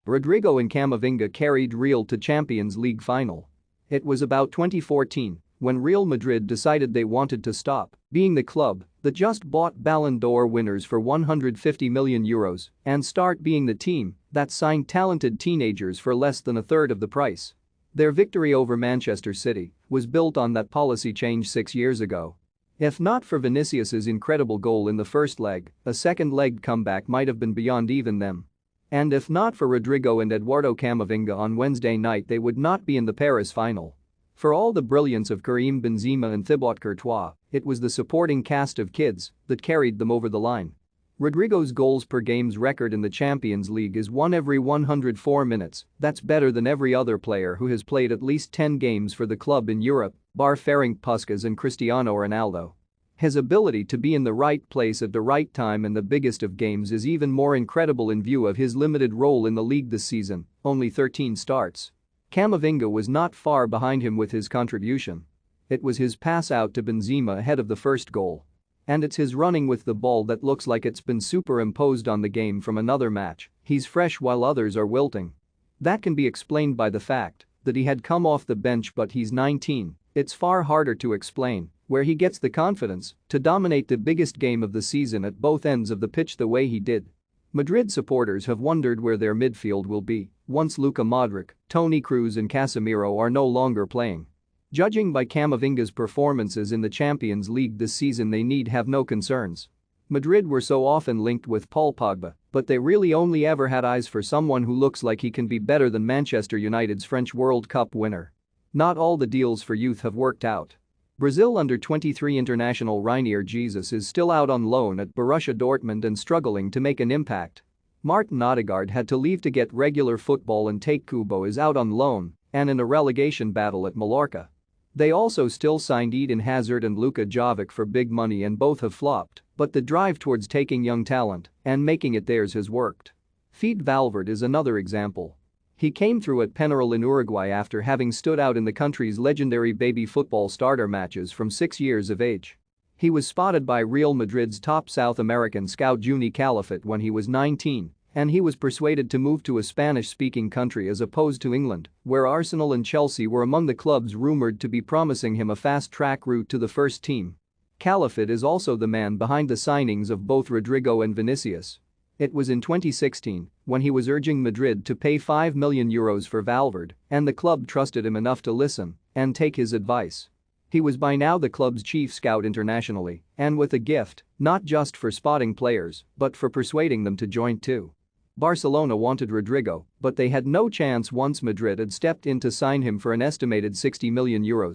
Rodrygo and Camavinga carried Real to Champions League final. It was about 2014 when Real Madrid decided they wanted to stop being the club that just bought Ballon d'Or winners for €150 million and start being the team that signed talented teenagers for less than a third of the price. Their victory over Manchester City was built on that policy change 6 years ago. If not for Vinicius's incredible goal in the first leg, a second-leg comeback might have been beyond even them. And if not for Rodrygo and Eduardo Camavinga on Wednesday night, they would not be in the Paris final. For all the brilliance of Karim Benzema and Thibaut Courtois, it was the supporting cast of kids that carried them over the line. Rodrygo's goals per games record in the Champions League is 1 every 104 minutes, that's better than every other player who has played at least 10 games for the club in Europe, bar Ferenc Puskás and Cristiano Ronaldo. His ability to be in the right place at the right time in the biggest of games is even more incredible in view of his limited role in the league this season, only 13 starts. Camavinga was not far behind him with his contribution. It was his pass out to Benzema ahead of the first goal. And it's his running with the ball that looks like it's been superimposed on the game from another match. He's fresh while others are wilting. That can be explained by the fact that he had come off the bench, but he's 19. It's far harder to explain where he gets the confidence to dominate the biggest game of the season at both ends of the pitch the way he did. Madrid supporters have wondered where their midfield will be once Luka Modric, Toni Kroos and Casemiro are no longer playing. Judging by Camavinga's performances in the Champions League this season, they need have no concerns. Madrid were so often linked with Paul Pogba, but they really only ever had eyes for someone who looks like he can be better than Manchester United's French World Cup winner. Not all the deals for youth have worked out. Brazil under-23 international Reinier Jesus is still out on loan at Borussia Dortmund and struggling to make an impact. Martin Odegaard had to leave to get regular football, and Tate Kubo is out on loan and in a relegation battle at Mallorca. They also still signed Eden Hazard and Luka Jovic for big money, and both have flopped, but the drive towards taking young talent and making it theirs has worked. Fede Valverde is another example. He came through at Peñarol in Uruguay after having stood out in the country's legendary baby football starter matches from 6 years of age. He was spotted by Real Madrid's top South American scout Juni Calafat when he was 19, and he was persuaded to move to a Spanish-speaking country as opposed to England, where Arsenal and Chelsea were among the clubs rumored to be promising him a fast-track route to the first team. Calafat is also the man behind the signings of both Rodrygo and Vinicius. It was in 2016 when he was urging Madrid to pay €5 million for Valverde, and the club trusted him enough to listen and take his advice. He was by now the club's chief scout internationally, and with a gift, not just for spotting players, but for persuading them to join too. Barcelona wanted Rodrygo, but they had no chance once Madrid had stepped in to sign him for an estimated €60 million.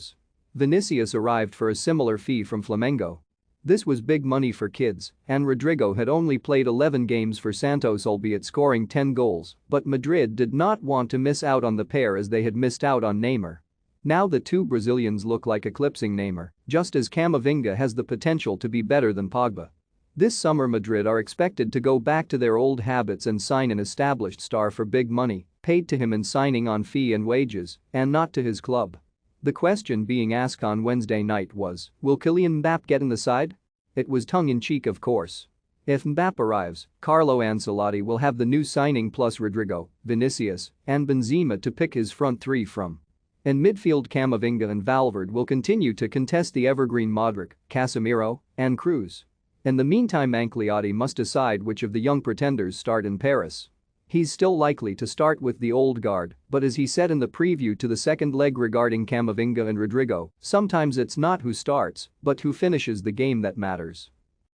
Vinicius arrived for a similar fee from Flamengo. This was big money for kids, and Rodrygo had only played 11 games for Santos, albeit scoring 10 goals, but Madrid did not want to miss out on the pair as they had missed out on Neymar. Now the two Brazilians look like eclipsing Neymar, just as Camavinga has the potential to be better than Pogba. This summer Madrid are expected to go back to their old habits and sign an established star for big money, paid to him in signing on fee and wages, and not to his club. The question being asked on Wednesday night was, will Kylian Mbappé get in the side? It was tongue-in-cheek, of course. If Mbappé arrives, Carlo Ancelotti will have the new signing plus Rodrygo, Vinicius, and Benzema to pick his front three from. In midfield, Camavinga and Valverde will continue to contest the evergreen Modric, Casemiro, and Kroos. In the meantime, Ancelotti must decide which of the young pretenders start in Paris. He's still likely to start with the old guard, but as he said in the preview to the second leg regarding Camavinga and Rodrygo, sometimes it's not who starts, but who finishes the game that matters.